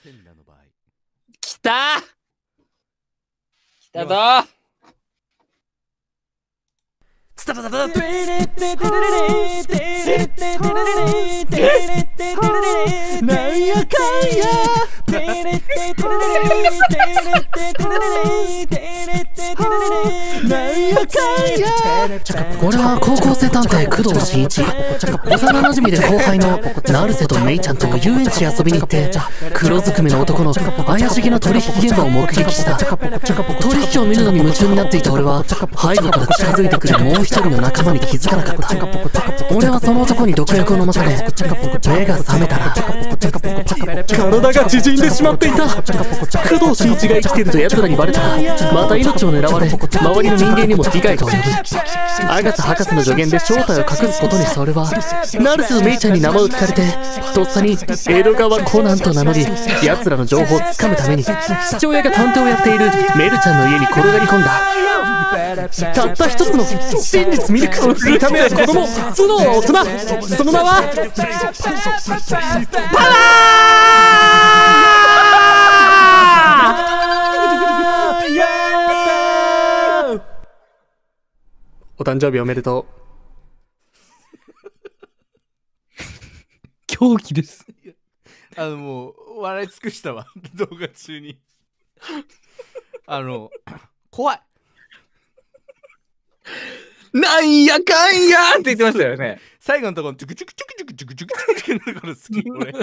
来たー、来たぞー。なんやかんや俺は高校生探偵工藤新一。幼馴染で後輩の成瀬とメイちゃんと遊園地遊びに行って、黒ずくめの男の怪しげな取引現場を目撃した。取引を見るのに夢中になっていた俺は、背後から近づいてくるもう一人の仲間に気づかなかった。俺はその男に毒薬を飲まされ、目が覚めたら体が縮んでしまっていた。工藤新一が生きてると奴らにバレたらまた命を狙われ、周りの人間にも被害が及ぶ。アガサ博士の助言で正体を隠すことにした俺は、成瀬とメイちゃんに名前を聞かれて、とっさに江戸川コナンと名乗り、奴らの情報をつかむために父親が探偵をやっているメルちゃんの家に転がり込んだ。たった一つの真実ミルク。見た目は子供、頭脳は大人。その名はパワー。お誕生日おめでとう。狂気です。もう笑い尽くしたわ動画中に怖い。なんやかんやって言ってましたよね。最後のところチュクチュクチュクチュクチュクチュクチュクチュクのところ好き俺